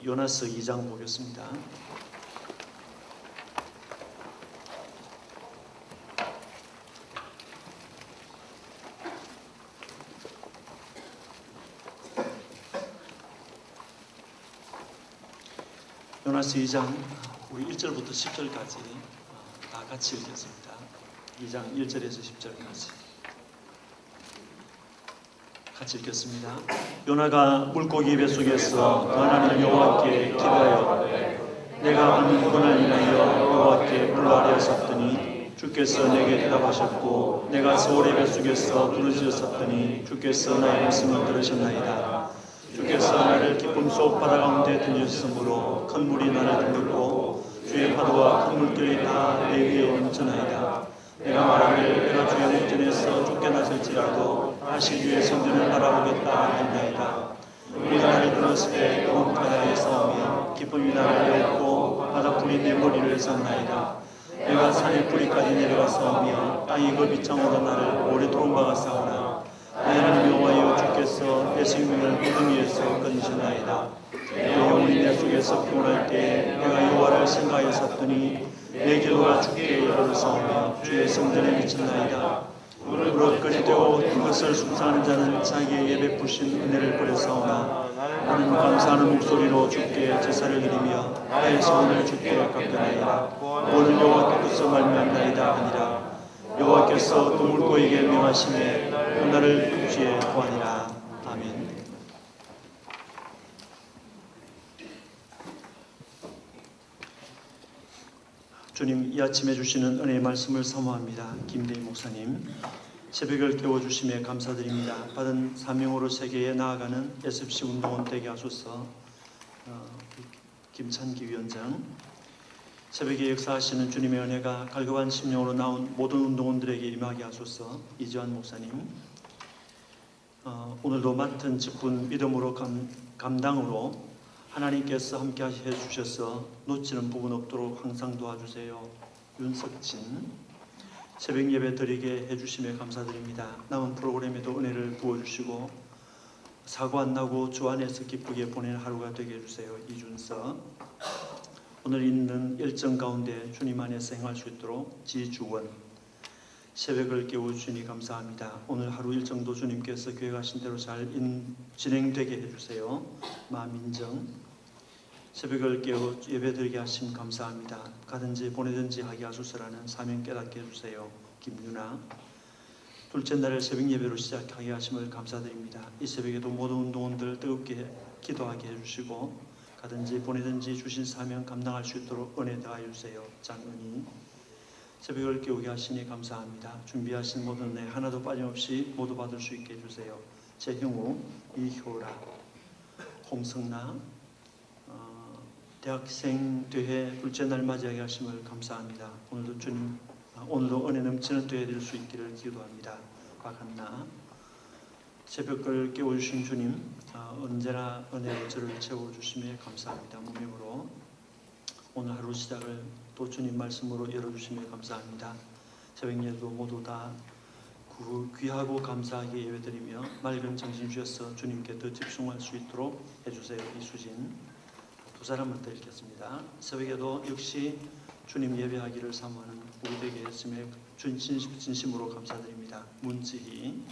요나서 2장 보겠습니다. 요나서 2장 우리 1절부터 10절까지 다 같이 읽겠습니다. 2장 1절에서 10절까지 같이 읽겠습니다. 요나가 물고기 뱃속에서 하나님 여호와께 기도하여 내가 받는 고난을 인하여 여호와께 불러하였었더니 주께서 내게 대답하셨고 내가 세월의 뱃속에서 부르짖었었더니 주께서 나의 말씀을 들으셨나이다. 주께서 나를 기쁨 속 바다 가운데 던지셨으므로 큰 물이 나를 들었고 주의 파도와 큰 물들이 다 내 위에 넘쳐나이다. 내가 말하길 내가 주의 목전에서 쫓겨났을지라도 다시 주의 성전을 바라보겠다 했나이다. 우리가 나를 들었을 때 뜨거운 바다에 싸우며 기쁨이 나를 내었고 바닷불이 내 머리를 쌌나이다. 내가 산의 뿌리까지 내려가 싸우며 땅이 그 밑창으로 나를 오래도록 막아 싸우나 내 하나님 여호와여 주께서 내 생명을 구름 위에서 끊으셨나이다. 내 영혼이 내 속에서 피곤할 때 내가 여호와를 생각하였었더니 내 기도가 주께 이르렀사오며 주의 성전에 미쳤나이다. 무릇 거짓되고 큰 것을 숭상하는 자는 자기에게 베푸신 은혜를 버렸사오나 나는 감사하는 목소리로 주께 제사를 드리며 나의 소원을 주께 갚으나이다. 오늘 여호와께서 말미암나이다 하니라. 여호와께서 또 물고기에게 명하심에 나를 육지에 구하니라. 아멘. 주님, 이 아침에 주시는 은혜의 말씀을 사모합니다. 김대희 목사님, 새벽을 깨워주심에 감사드립니다. 받은 사명으로 세계에 나아가는 SFC 운동원 되게 하소서. 김찬기 위원장, 새벽에 역사하시는 주님의 은혜가 갈급한 심령으로 나온 모든 운동원들에게 임하게 하소서. 이지환 목사님, 오늘도 맡은 직분 믿음으로 감당으로 하나님께서 함께 해주셔서 놓치는 부분 없도록 항상 도와주세요. 윤석진, 새벽 예배 드리게 해주심에 감사드립니다. 남은 프로그램에도 은혜를 부어주시고 사고 안 나고 주 안에서 기쁘게 보내는 하루가 되게 해주세요. 이준석, 오늘 있는 일정 가운데 주님 안에서 행할 수 있도록 지주원, 새벽을 깨워주시니 감사합니다. 오늘 하루 일정도 주님께서 계획하신 대로 잘 진행되게 해주세요. 마민정, 새벽을 깨워 예배드리게 하심 감사합니다. 가든지 보내든지 하게 하소서라는 사명 깨닫게 해주세요. 김유나, 둘째 날을 새벽 예배로 시작하게 하심을 감사드립니다. 이 새벽에도 모든 운동원들 뜨겁게 기도하게 해주시고 가든지 보내든지 주신 사명 감당할 수 있도록 은혜 더하여 주세요. 장은희, 새벽을 깨우게 하시니 감사합니다. 준비하신 모든 은혜 하나도 빠짐없이 모두 받을 수 있게 해주세요. 재형우, 이효라, 홍성나, 대학생 대회 둘째 날 맞이하게 하심을 감사합니다. 오늘도 은혜 넘치는 대회 될 수 있기를 기도합니다. 박한나, 새벽을 깨워주신 주님, 언제나 은혜로 저를 채워주심에 감사합니다. 무명으로 오늘 하루 시작을 또 주님 말씀으로 열어주심에 감사합니다. 새벽 예도 모두 다 귀하고 감사하게 예배드리며 맑은 정신 주셔서 주님께 더 집중할 수 있도록 해주세요. 이수진, 두 사람을 더 읽겠습니다. 새벽에도 역시 주님 예배하기를 사모하는 우리 되게 했음에 진심으로 감사드립니다. 문지희,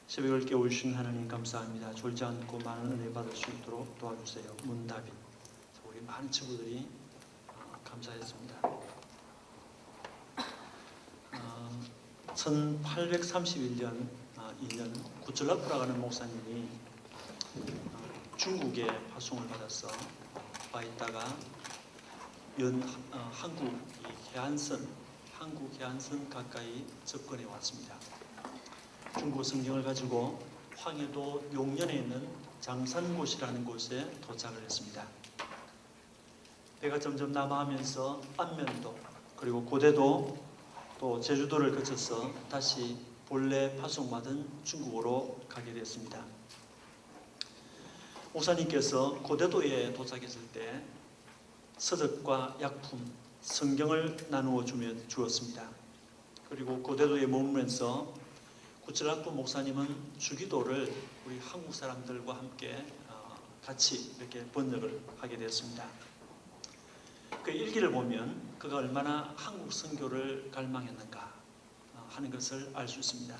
새벽을 깨우신 하나님 감사합니다. 졸지 않고 많은 은혜 받을 수 있도록 도와주세요. 문다빈, 우리 많은 친구들이 감사했습니다. 1831년 2년 구철라프라가는 목사님이 중국에 파송을 받아서 와 있다가 한국 해안선 가까이 접근해 왔습니다. 중국 성경을 가지고 황해도 용년에 있는 장산곳이라는 곳에 도착을 했습니다. 배가 점점 남하하면서 안면도 그리고 고대도 또 제주도를 거쳐서 다시 본래 파송받은 중국으로 가게 됐습니다. 목사님께서 고대도에 도착했을 때 서적과 약품, 성경을 나누어 주었습니다. 그리고 고대도에 머물면서 구철학부 목사님은 주기도를 우리 한국 사람들과 함께 같이 이렇게 번역을 하게 되었습니다. 그 일기를 보면 그가 얼마나 한국 선교를 갈망했는가 하는 것을 알 수 있습니다.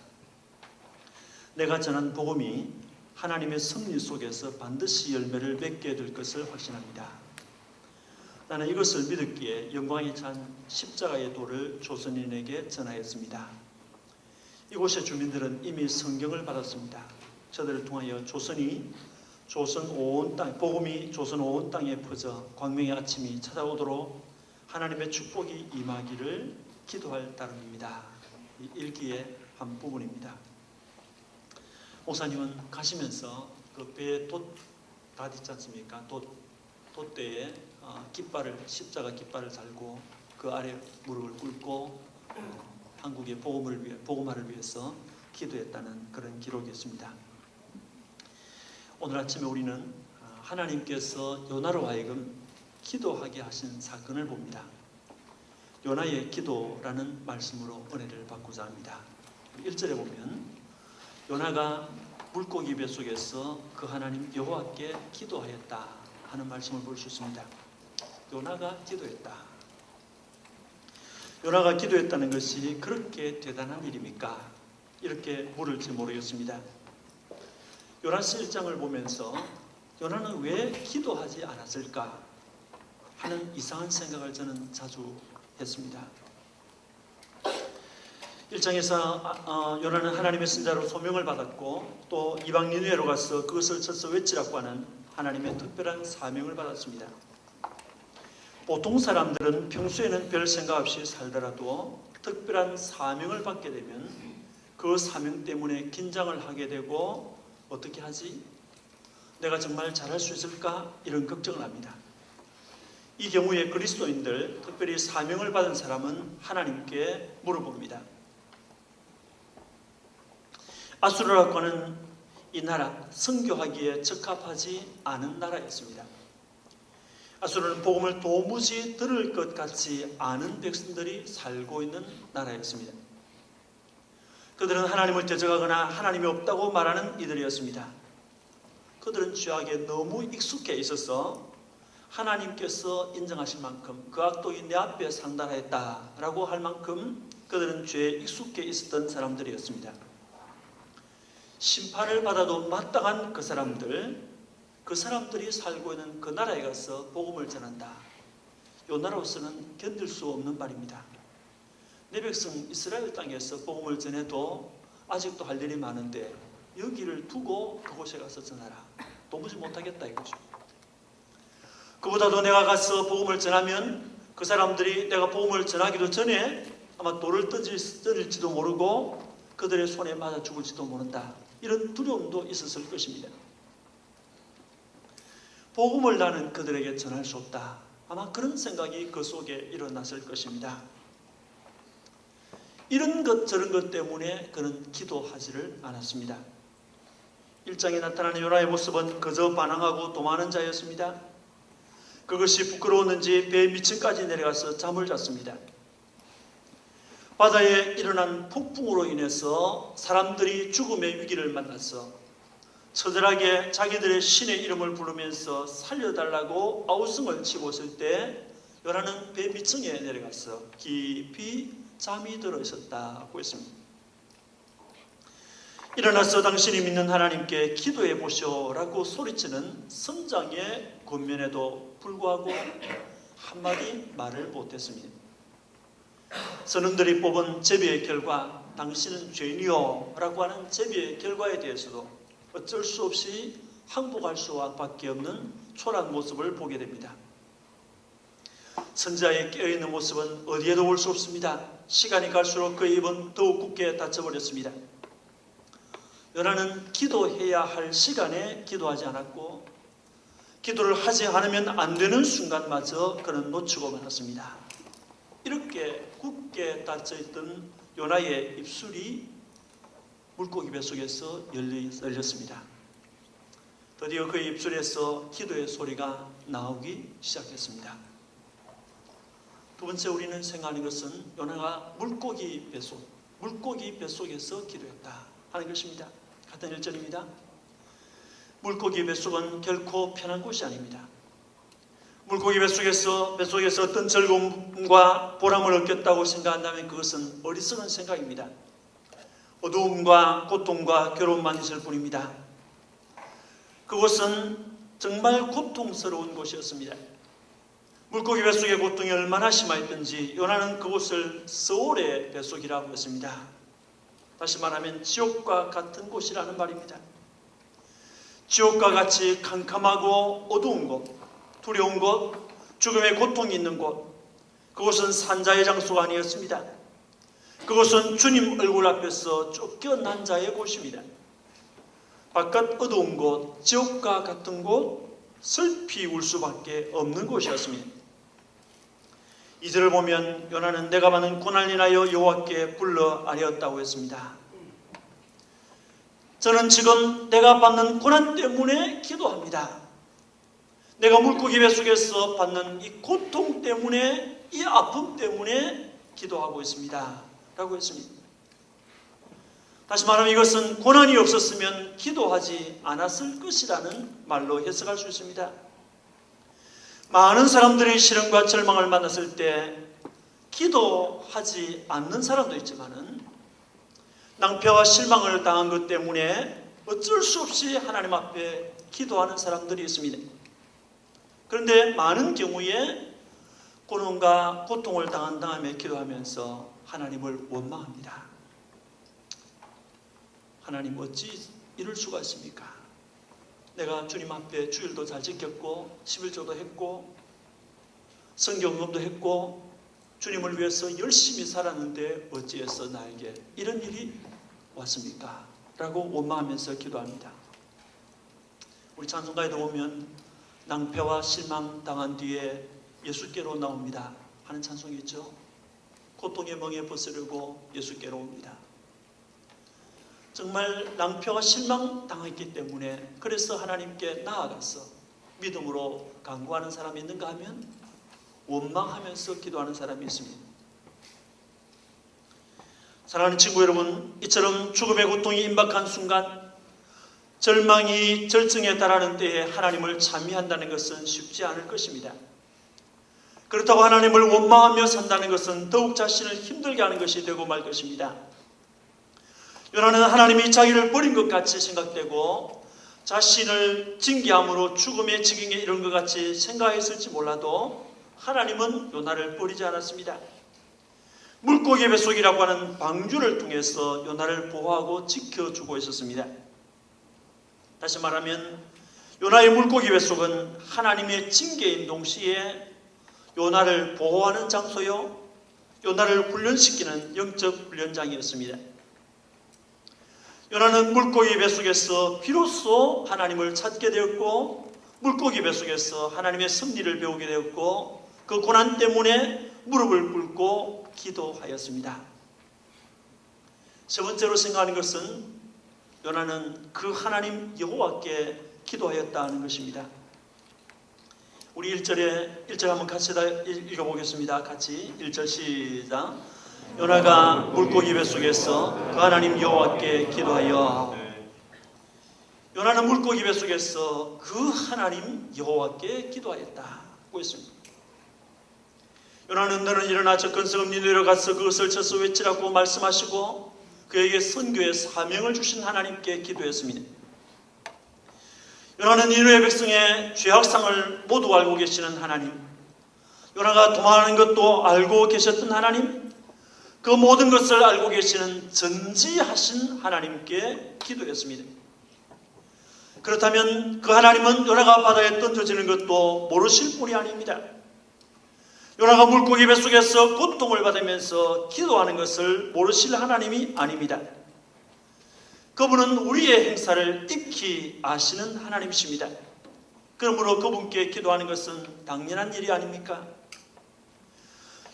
내가 전한 복음이 하나님의 섭리 속에서 반드시 열매를 맺게 될 것을 확신합니다. 나는 이것을 믿었기에 영광에 찬 십자가의 도를 조선인에게 전하였습니다. 이곳의 주민들은 이미 성경을 받았습니다. 저들을 통하여 복음이 조선 온 땅에 퍼져 광명의 아침이 찾아오도록 하나님의 축복이 임하기를 기도할 따름입니다. 이 일기의 한 부분입니다. 목사님은 가시면서 그 배에 돛 있지 않습니까? 돛대에 십자가 깃발을 달고 그 아래 무릎을 꿇고 한국의 복음화를 위해서 기도했다는 그런 기록이 있습니다. 오늘 아침에 우리는 하나님께서 요나로 하여금 기도하게 하신 사건을 봅니다. 요나의 기도라는 말씀으로 은혜를 받고자 합니다. 1절에 보면 요나가 물고기 뱃속에서 그 하나님 여호와께 기도하였다 하는 말씀을 볼 수 있습니다. 요나가 기도했다. 요나가 기도했다는 것이 그렇게 대단한 일입니까? 이렇게 물을지 모르겠습니다. 요나서 1장을 보면서 요나는 왜 기도하지 않았을까 하는 이상한 생각을 저는 자주 했습니다. 1장에서 요나는 하나님의 선자로 소명을 받았고 또 이방 니느웨로 가서 그것을 쳐서 외치라고 하는 하나님의 특별한 사명을 받았습니다. 보통 사람들은 평소에는 별 생각 없이 살더라도 특별한 사명을 받게 되면 그 사명 때문에 긴장을 하게 되고 어떻게 하지? 내가 정말 잘할 수 있을까? 이런 걱정을 합니다. 이 경우에 그리스도인들, 특별히 사명을 받은 사람은 하나님께 물어봅니다. 아수르라고 하는 이 나라, 선교하기에 적합하지 않은 나라였습니다. 아수르는 복음을 도무지 들을 것 같지 않은 백성들이 살고 있는 나라였습니다. 그들은 하나님을 대적하거나 하나님이 없다고 말하는 이들이었습니다. 그들은 죄악에 너무 익숙해 있어서 하나님께서 인정하실 만큼 그 악독이 내 앞에 상달하였다라고 할 만큼 그들은 죄에 익숙해 있었던 사람들이었습니다. 심판을 받아도 마땅한 그 사람들이 살고 있는 그 나라에 가서 복음을 전한다. 이 나라로서는 견딜 수 없는 말입니다. 내 백성 이스라엘 땅에서 복음을 전해도 아직도 할 일이 많은데 여기를 두고 그곳에 가서 전하라. 도무지 못하겠다 이거죠. 그보다도 내가 가서 복음을 전하면 그 사람들이 내가 복음을 전하기도 전에 아마 돌을 던질지도 모르고 그들의 손에 맞아 죽을지도 모른다. 이런 두려움도 있었을 것입니다. 복음을 나는 그들에게 전할 수 없다. 아마 그런 생각이 그 속에 일어났을 것입니다. 이런 것 저런 것 때문에 그는 기도하지를 않았습니다. 1장에 나타나는 요나의 모습은 그저 반항하고 도망하는 자였습니다. 그것이 부끄러웠는지 배 밑층까지 내려가서 잠을 잤습니다. 바다에 일어난 폭풍으로 인해서 사람들이 죽음의 위기를 만나서 처절하게 자기들의 신의 이름을 부르면서 살려달라고 아우성을 치고 있을 때 요나는 배 밑층에 내려가서 깊이 잠이 들어 있었다고 했습니다. 일어나서 당신이 믿는 하나님께 기도해 보시오라고 소리치는 선장의 권면에도 불구하고 한마디 말을 못했습니다. 선원들이 뽑은 제비의 결과, 당신은 죄인이요 라고 하는 제비의 결과에 대해서도 어쩔 수 없이 항복할 수밖에 없는 초라한 모습을 보게 됩니다. 선자의 깨어있는 모습은 어디에도 볼 수 없습니다. 시간이 갈수록 그의 입은 더욱 굳게 닫혀버렸습니다. 요나는 기도해야 할 시간에 기도하지 않았고 기도를 하지 않으면 안 되는 순간마저 그는 놓치고 말았습니다. 이렇게 굳게 닫혀있던 요나의 입술이 물고기 뱃속에서 열렸습니다. 드디어 그의 입술에서 기도의 소리가 나오기 시작했습니다. 두 번째 우리는 생각하는 것은 요나가 물고기 뱃속에서 기도했다 하는 것입니다. 같은 1절입니다. 물고기 뱃속은 결코 편한 곳이 아닙니다. 물고기 뱃속에서 어떤 즐거움과 보람을 얻겠다고 생각한다면 그것은 어리석은 생각입니다. 어두움과 고통과 괴로움만 있을 뿐입니다. 그곳은 정말 고통스러운 곳이었습니다. 물고기 뱃속의 고통이 얼마나 심하였던지 요나는 그곳을 스올의 뱃속이라고 했습니다. 다시 말하면 지옥과 같은 곳이라는 말입니다. 지옥과 같이 캄캄하고 어두운 곳, 두려운 곳, 죽음의 고통이 있는 곳, 그곳은 산자의 장소가 아니었습니다. 그곳은 주님 얼굴 앞에서 쫓겨난 자의 곳입니다. 바깥 어두운 곳, 지옥과 같은 곳, 슬피 울 수밖에 없는 곳이었습니다. 2절을 보면 요나는 내가 받는 고난을 인하여 여호와께 불러 아뢰었다고 했습니다. 저는 지금 내가 받는 고난 때문에 기도합니다. 내가 물고기 뱃속에서 받는 이 고통 때문에, 이 아픔 때문에 기도하고 있습니다 라고 했습니다. 다시 말하면 이것은 고난이 없었으면 기도하지 않았을 것이라는 말로 해석할 수 있습니다. 많은 사람들의 시련과 절망을 만났을 때 기도하지 않는 사람도 있지만은 낭패와 실망을 당한 것 때문에 어쩔 수 없이 하나님 앞에 기도하는 사람들이 있습니다. 그런데 많은 경우에 고난과 고통을 당한 다음에 기도하면서 하나님을 원망합니다. 하나님 어찌 이럴 수가 있습니까? 내가 주님 앞에 주일도 잘 지켰고 11조도 했고 성경검도 했고 주님을 위해서 열심히 살았는데 어찌해서 나에게 이런 일이 왔습니까? 라고 원망하면서 기도합니다. 우리 찬송가에도 보면 낭패와 실망 당한 뒤에 예수께로 나옵니다 하는 찬송이 있죠. 고통의 멍에 벗으려고 예수께로 옵니다. 정말 낭패와 실망 당했기 때문에 그래서 하나님께 나아가서 믿음으로 간구하는 사람이 있는가 하면 원망하면서 기도하는 사람이 있습니다. 사랑하는 친구 여러분, 이처럼 죽음의 고통이 임박한 순간 절망이 절정에 달하는 때에 하나님을 찬미한다는 것은 쉽지 않을 것입니다. 그렇다고 하나님을 원망하며 산다는 것은 더욱 자신을 힘들게 하는 것이 되고 말 것입니다. 요나는 하나님이 자기를 버린 것 같이 생각되고 자신을 징계함으로 죽음의 지경에 이른 것 같이 생각했을지 몰라도 하나님은 요나를 버리지 않았습니다. 물고기 뱃속이라고 하는 방주를 통해서 요나를 보호하고 지켜주고 있었습니다. 다시 말하면 요나의 물고기 뱃속은 하나님의 징계인 동시에 요나를 보호하는 장소요, 요나를 훈련시키는 영적 훈련장이었습니다. 요나는 물고기 뱃속에서 비로소 하나님을 찾게 되었고 물고기 뱃속에서 하나님의 섭리를 배우게 되었고 그 고난 때문에 무릎을 꿇고 기도하였습니다. 세 번째로 생각하는 것은 요나는 그 하나님 여호와께 기도하였다는 것입니다. 우리 1절 한번 같이 읽어보겠습니다. 같이 1절 시작. 요나가 물고기 뱃속에서 그 하나님 여호와께 기도하여. 요나는 물고기 뱃속에서 그 하나님 여호와께 기도하였다고 했습니다. 요나는 너는 일어나 저 근성읍 니느웨로 가서 그것을 쳐서 외치라고 말씀하시고 그에게 선교의 사명을 주신 하나님께 기도했습니다. 요나는 니느웨 백성의 죄악상을 모두 알고 계시는 하나님, 요나가 도망하는 것도 알고 계셨던 하나님, 그 모든 것을 알고 계시는 전지하신 하나님께 기도했습니다. 그렇다면 그 하나님은 요나가 바다에 던져지는 것도 모르실 분이 아닙니다. 요나가 물고기 뱃속에서 고통을 받으면서 기도하는 것을 모르실 하나님이 아닙니다. 그분은 우리의 행사를 익히 아시는 하나님이십니다. 그러므로 그분께 기도하는 것은 당연한 일이 아닙니까?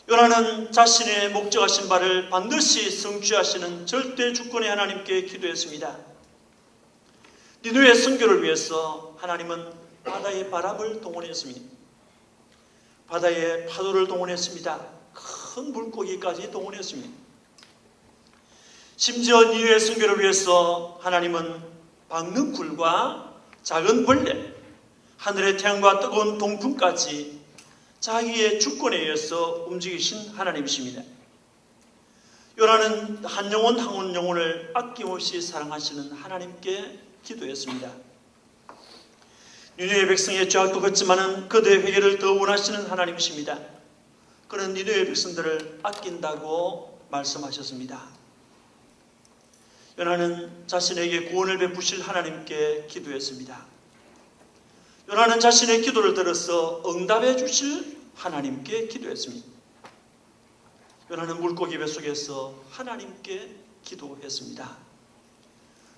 요나는 자신의 목적하신 바를 반드시 성취하시는 절대 주권의 하나님께 기도했습니다. 니느웨 선교를 위해서 하나님은 바다의 바람을 동원했습니다. 바다의 파도를 동원했습니다. 큰 물고기까지 동원했습니다. 심지어 니느웨 선교를 위해서 하나님은 박능굴과 작은 벌레, 하늘의 태양과 뜨거운 동풍까지 자기의 주권에 의해서 움직이신 하나님이십니다. 요나는 한 영혼 한 영혼을 아낌없이 사랑하시는 하나님께 기도했습니다. 니느웨 백성의 죄악도 걷지만은 그들의 회개를 더 원하시는 하나님이십니다. 그는 니느웨 백성들을 아낀다고 말씀하셨습니다. 요나는 자신에게 구원을 베푸실 하나님께 기도했습니다. 요나는 자신의 기도를 들어서 응답해 주실 하나님께 기도했습니다. 요나는 물고기 뱃속에서 하나님께 기도했습니다.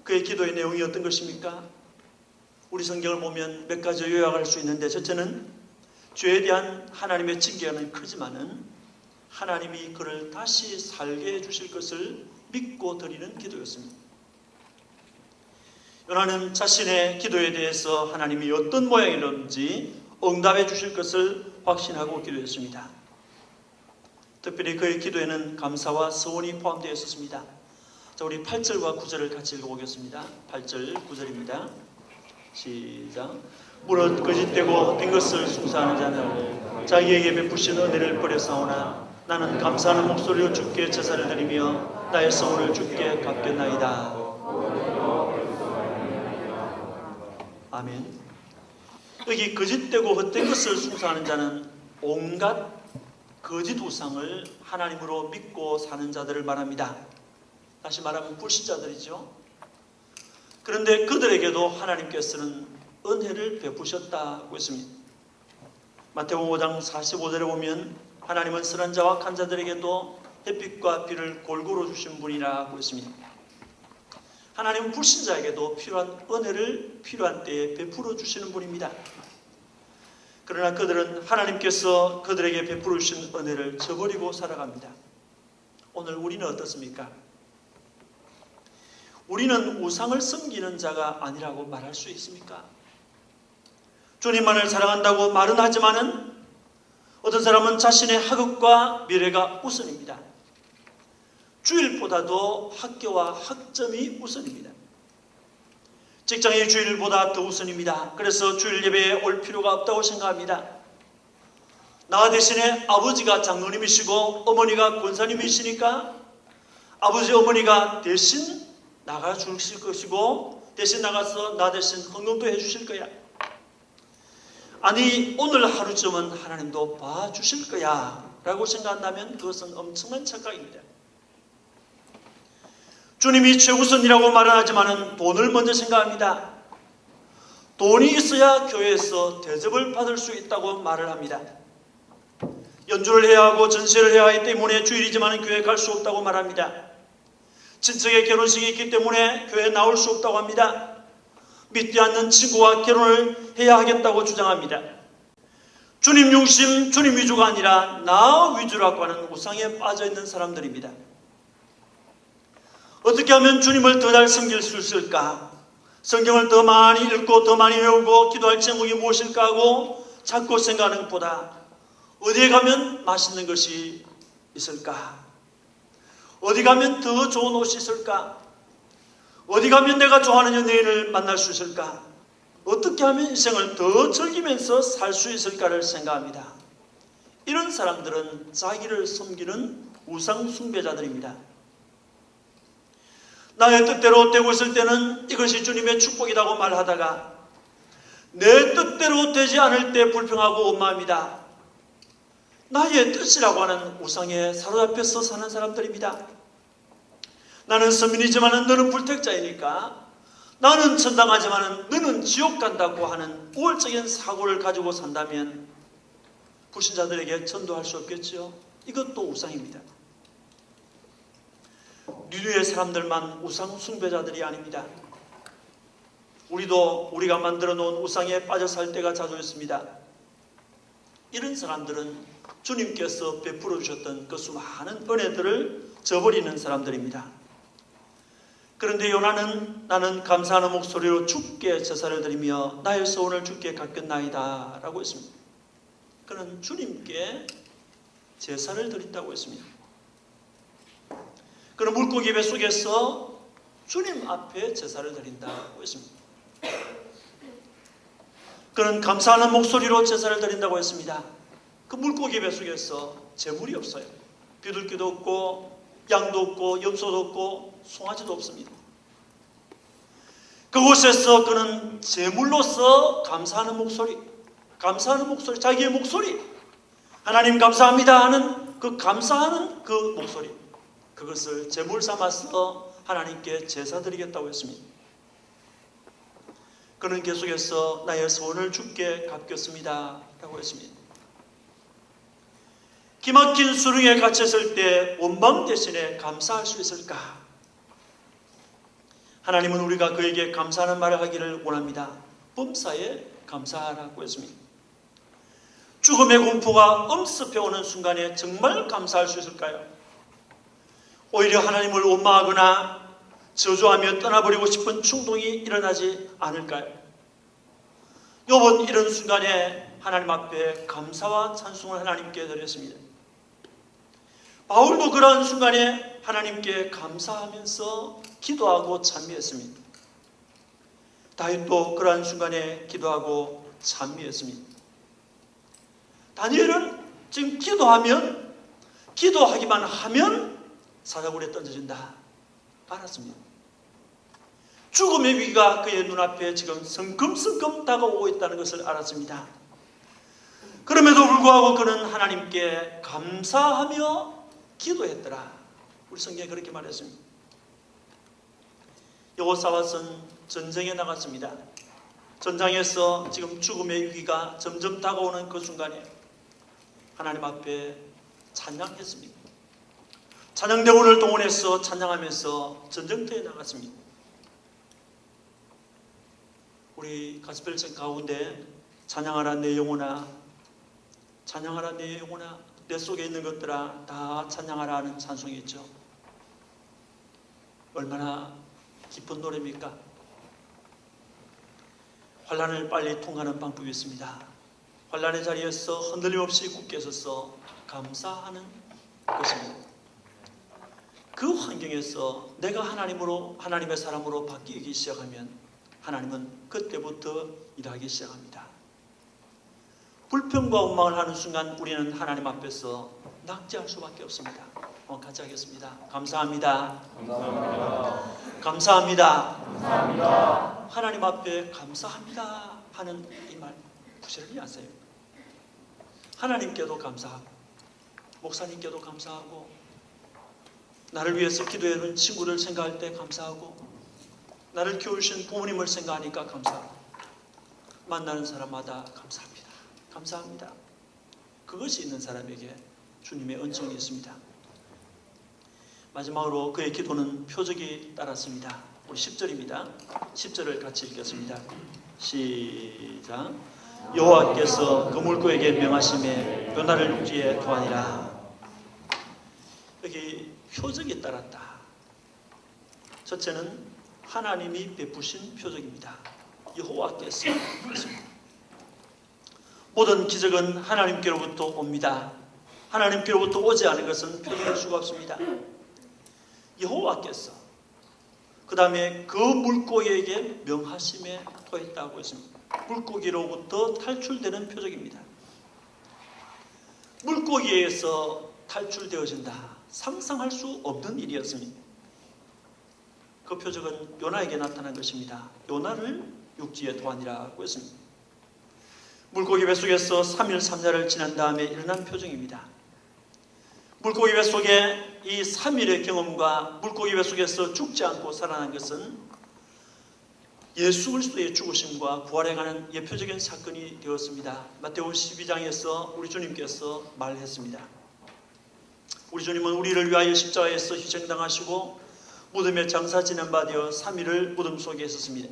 그의 기도의 내용이 어떤 것입니까? 우리 성경을 보면 몇 가지 요약할 수 있는데, 첫째는 죄에 대한 하나님의 징계는 크지만은 하나님이 그를 다시 살게 해주실 것을 믿고 드리는 기도였습니다. 요나는 자신의 기도에 대해서 하나님이 어떤 모양이든지 응답해 주실 것을 확신하고 기도했습니다. 특별히 그의 기도에는 감사와 서원이 포함되어 있었습니다. 자, 우리 8절과 9절을 같이 읽어보겠습니다. 8절 9절입니다. 시작. 무릇 거짓되고 된 것을 숭상하는 자는 자기에게 베푸신 은혜를 버렸사오나 나는 감사하는 목소리로 주께 제사를 드리며 나의 서원을 주께 갚겠나이다. 아멘. 여기 거짓되고 헛된 것을 숭상하는 자는 온갖 거짓 우상을 하나님으로 믿고 사는 자들을 말합니다. 다시 말하면 불신자들이죠. 그런데 그들에게도 하나님께서는 은혜를 베푸셨다고 했습니다. 마태복음 5장 45절에 보면 하나님은 선한 자와 악한 자들에게도 햇빛과 비를 골고루 주신 분이라고 했습니다. 하나님은 불신자에게도 필요한 은혜를 필요한 때에 베풀어 주시는 분입니다. 그러나 그들은 하나님께서 그들에게 베풀어 주신 은혜를 저버리고 살아갑니다. 오늘 우리는 어떻습니까? 우리는 우상을 섬기는 자가 아니라고 말할 수 있습니까? 주님만을 사랑한다고 말은 하지만은 어떤 사람은 자신의 학업과 미래가 우선입니다. 주일보다도 학교와 학점이 우선입니다. 직장의 주일보다 더 우선입니다. 그래서 주일 예배에 올 필요가 없다고 생각합니다. 나 대신에 아버지가 장로님이시고 어머니가 권사님이시니까 아버지 어머니가 대신 나가 주실 것이고 대신 나가서 나 대신 헌금도 해주실 거야. 아니 오늘 하루쯤은 하나님도 봐주실 거야 라고 생각한다면 그것은 엄청난 착각입니다. 주님이 최우선이라고 말은 하지만 돈을 먼저 생각합니다. 돈이 있어야 교회에서 대접을 받을 수 있다고 말을 합니다. 연주를 해야 하고 전시를 해야 하기 때문에 주일이지만 교회에 갈 수 없다고 말합니다. 친척의 결혼식이 있기 때문에 교회에 나올 수 없다고 합니다. 믿지 않는 친구와 결혼을 해야 하겠다고 주장합니다. 주님 중심, 주님 위주가 아니라 나 위주라고 하는 우상에 빠져있는 사람들입니다. 어떻게 하면 주님을 더 잘 섬길 수 있을까? 성경을 더 많이 읽고 더 많이 외우고 기도할 제목이 무엇일까 하고 자꾸 생각하는 것보다 어디에 가면 맛있는 것이 있을까? 어디 가면 더 좋은 옷이 있을까? 어디 가면 내가 좋아하는 연예인을 만날 수 있을까? 어떻게 하면 인생을 더 즐기면서 살 수 있을까를 생각합니다. 이런 사람들은 자기를 섬기는 우상 숭배자들입니다. 나의 뜻대로 되고 있을 때는 이것이 주님의 축복이라고 말하다가 내 뜻대로 되지 않을 때 불평하고 원망합니다. 나의 뜻이라고 하는 우상에 사로잡혀서 사는 사람들입니다. 나는 서민이지만 너는 불택자이니까 나는 천당 가지만 너는 지옥 간다고 하는 우월적인 사고를 가지고 산다면 불신자들에게 전도할 수 없겠지요. 이것도 우상입니다. 니느웨 사람들만 우상 숭배자들이 아닙니다. 우리가 만들어 놓은 우상에 빠져 살 때가 자주 있습니다. 이런 사람들은 주님께서 베풀어 주셨던 그 수많은 은혜들을 저버리는 사람들입니다. 그런데 요나는 나는 감사하는 목소리로 주께 제사를 드리며 나의 소원을 주께 갚겠나이다 라고 했습니다. 그는 주님께 제사를 드린다고 했습니다. 그는 물고기 뱃속에서 주님 앞에 제사를 드린다고 했습니다. 그는 감사하는 목소리로 제사를 드린다고 했습니다. 그 물고기 뱃속에서 재물이 없어요. 비둘기도 없고 양도 없고 염소도 없고 송아지도 없습니다. 그곳에서 그는 제물로서 감사하는 목소리, 자기의 목소리, 하나님 감사합니다 하는 그 감사하는 그 목소리, 그것을 제물 삼아서 하나님께 제사 드리겠다고 했습니다. 그는 계속해서 나의 소원을 주께 갚겠습니다 라고 했습니다. 기막힌 수렁에 갇혔을 때 원망 대신에 감사할 수 있을까? 하나님은 우리가 그에게 감사하는 말을 하기를 원합니다. 범사에 감사하라고 했습니다. 죽음의 공포가 엄습해오는 순간에 정말 감사할 수 있을까요? 오히려 하나님을 원망하거나 저주하며 떠나버리고 싶은 충동이 일어나지 않을까요? 욥은 이런 순간에 하나님 앞에 감사와 찬송을 하나님께 드렸습니다. 바울도 그러한 순간에 하나님께 감사하면서 기도하고 찬미했습니다. 다윗도 그러한 순간에 기도하고 찬미했습니다. 다니엘은 지금 기도하기만 하면 사자굴에 던져진다 알았습니다. 죽음의 위기가 그의 눈앞에 지금 성큼성큼 다가오고 있다는 것을 알았습니다. 그럼에도 불구하고 그는 하나님께 감사하며 기도했더라. 우리 성경에 그렇게 말했습니다. 여호사밧은 전쟁에 나갔습니다. 전장에서 지금 죽음의 위기가 점점 다가오는 그 순간에 하나님 앞에 찬양했습니다. 찬양대원을 동원해서 찬양하면서 전쟁터에 나갔습니다. 우리 가스펠청 가운데 찬양하라 내 영혼아, 찬양하라 내 영혼아, 내 속에 있는 것들아 다 찬양하라 하는 찬송이 있죠. 얼마나 기쁜 노래입니까? 환난을 빨리 통과하는 방법이 있습니다. 환난의 자리에서 흔들림 없이 굳게 서서 감사하는 것입니다. 그 환경에서 내가 하나님의 사람으로 바뀌기 시작하면 하나님은 그때부터 일하기 시작합니다. 불평과 원망을 하는 순간 우리는 하나님 앞에서 낙제할 수밖에 없습니다. 같이 하겠습니다. 감사합니다. 감사합니다. 감사합니다. 감사합니다. 하나님 앞에 감사합니다 하는 이 말 부지런히 하세요. 하나님께도 감사하고 목사님께도 감사하고 나를 위해서 기도해준 친구를 생각할 때 감사하고 나를 키우신 부모님을 생각하니까 감사하고 만나는 사람마다 감사합니다. 감사합니다. 그것이 있는 사람에게 주님의 은총이 있습니다. 마지막으로 그의 기도는 표적이 따랐습니다. 우리 10절입니다. 10절을 같이 읽겠습니다. 시작. 여호와께서 그 물고에게 명하심에 요나를 육지에 두하니라. 여기 표적이 따랐다. 첫째는 하나님이 베푸신 표적입니다. 여호와께서. 모든 기적은 하나님께로부터 옵니다. 하나님께로부터 오지 않은 것은 표적일 수가 없습니다. 여호와께서 그 다음에 그 물고기에게 명하심에 토했다고 했습니다. 물고기로부터 탈출되는 표적입니다. 물고기에서 탈출되어진다. 상상할 수 없는 일이었습니다. 그 표적은 요나에게 나타난 것입니다. 요나를 육지에 두하니라고 했습니다. 물고기 뱃속에서 3일 3야를 지난 다음에 일어난 표정입니다. 물고기 뱃속에 이 3일의 경험과 물고기 뱃속에서 죽지 않고 살아난 것은 예수 그리스도의 죽으심과 부활에 관한 예표적인 사건이 되었습니다. 마태복음 12장에서 우리 주님께서 말했습니다. 우리 주님은 우리를 위하여 십자가에서 희생당하시고 무덤에 장사 지낸 바 되어 3일을 무덤 속에 있었습니다.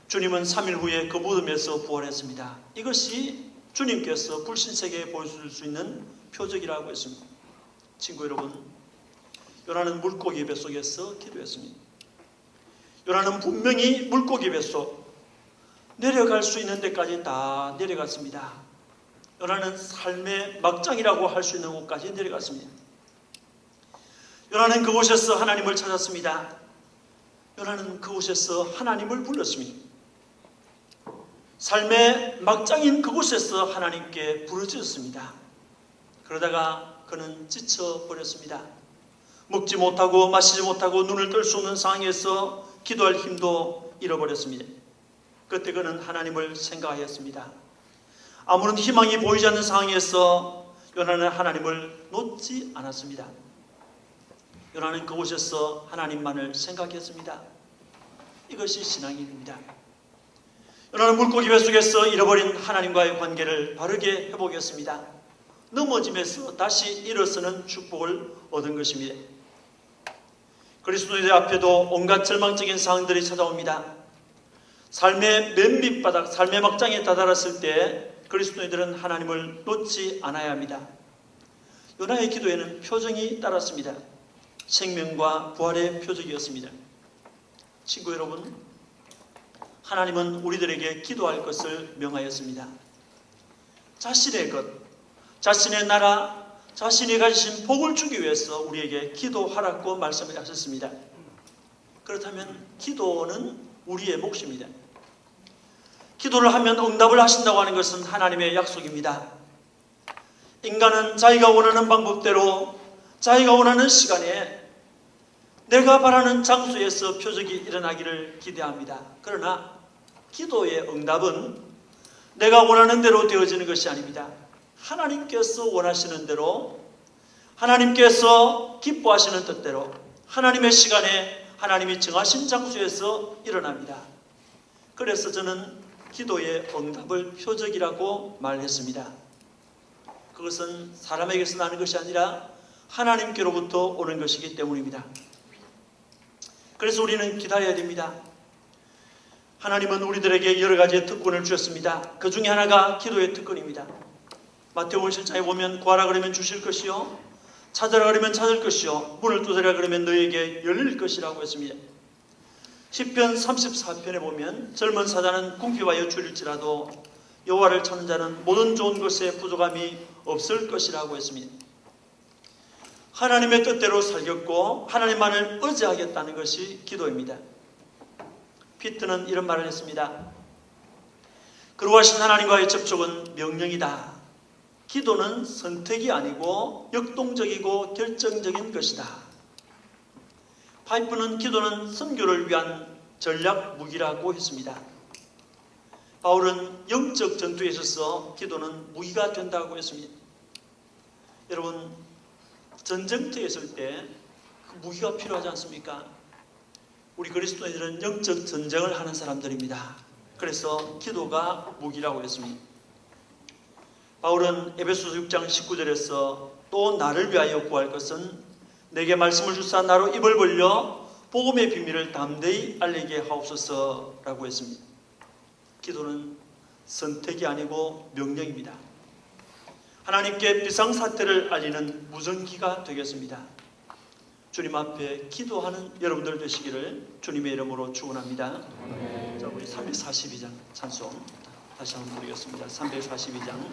주님은 3일 후에 그 무덤에서 부활했습니다. 이것이 주님께서 불신세계에 보여줄 수 있는 표적이라고 했습니다. 친구 여러분, 요나는 물고기 뱃속에서 기도했습니다. 요나는 분명히 물고기 뱃속 내려갈 수 있는 데까지 다 내려갔습니다. 요나는 삶의 막장이라고 할 수 있는 곳까지 내려갔습니다. 요나는 그곳에서 하나님을 찾았습니다. 요나는 그곳에서 하나님을 불렀습니다. 삶의 막장인 그곳에서 하나님께 부르짖었습니다. 그러다가 그는 지쳐버렸습니다. 먹지 못하고 마시지 못하고 눈을 뜰 수 없는 상황에서 기도할 힘도 잃어버렸습니다. 그때 그는 하나님을 생각하였습니다. 아무런 희망이 보이지 않는 상황에서 요나는 하나님을 놓지 않았습니다. 요나는 그곳에서 하나님만을 생각했습니다. 이것이 신앙입니다. 요나는 물고기 뱃속에서 잃어버린 하나님과의 관계를 바르게 회복했습니다. 넘어짐에서 다시 일어서는 축복을 얻은 것입니다. 그리스도인들 앞에도 온갖 절망적인 상황들이 찾아옵니다. 삶의 맨 밑바닥, 삶의 막장에 다다랐을 때 그리스도인들은 하나님을 놓지 않아야 합니다. 요나의 기도에는 표정이 따랐습니다. 생명과 부활의 표적이었습니다. 친구 여러분, 하나님은 우리들에게 기도할 것을 명하였습니다. 자신의 것, 자신의 나라, 자신이 가지신 복을 주기 위해서 우리에게 기도하라고 말씀을 하셨습니다. 그렇다면 기도는 우리의 몫입니다. 기도를 하면 응답을 하신다고 하는 것은 하나님의 약속입니다. 인간은 자기가 원하는 방법대로 자기가 원하는 시간에 내가 바라는 장소에서 표적이 일어나기를 기대합니다. 그러나 기도의 응답은 내가 원하는 대로 되어지는 것이 아닙니다. 하나님께서 원하시는 대로, 하나님께서 기뻐하시는 뜻대로 하나님의 시간에 하나님이 정하신 장소에서 일어납니다. 그래서 저는 기도의 응답을 표적이라고 말했습니다. 그것은 사람에게서 나는 것이 아니라 하나님께로부터 오는 것이기 때문입니다. 그래서 우리는 기다려야 됩니다. 하나님은 우리들에게 여러 가지의 특권을 주셨습니다. 그 중에 하나가 기도의 특권입니다. 마태복음 7장에 보면 구하라 그러면 주실 것이요, 찾으라 그러면 찾을 것이요, 문을 두드리라 그러면 너에게 열릴 것이라고 했습니다. 시편 34편에 보면 젊은 사자는 궁핍과 여출일지라도 여호와를 찾는 자는 모든 좋은 것에 부족함이 없을 것이라고 했습니다. 하나님의 뜻대로 살겠고 하나님만을 의지하겠다는 것이 기도입니다. 피트는 이런 말을 했습니다. 거룩하신 하나님과의 접촉은 명령이다. 기도는 선택이 아니고 역동적이고 결정적인 것이다. 파이프는 기도는 선교를 위한 전략 무기라고 했습니다. 바울은 영적 전투에 있어서 기도는 무기가 된다고 했습니다. 여러분, 전쟁터에 있을 때 그 무기가 필요하지 않습니까? 우리 그리스도인들은 영적 전쟁을 하는 사람들입니다. 그래서 기도가 무기라고 했습니다. 바울은 에베소서 6장 19절에서 또 나를 위하여 구할 것은 내게 말씀을 주사 나로 입을 벌려 복음의 비밀을 담대히 알리게 하옵소서라고 했습니다. 기도는 선택이 아니고 명령입니다. 하나님께 비상사태를 알리는 무전기가 되겠습니다. 주님 앞에 기도하는 여러분들 되시기를 주님의 이름으로 축원합니다. 자, 우리 342장 찬송 다시 한번 부르겠습니다. 342장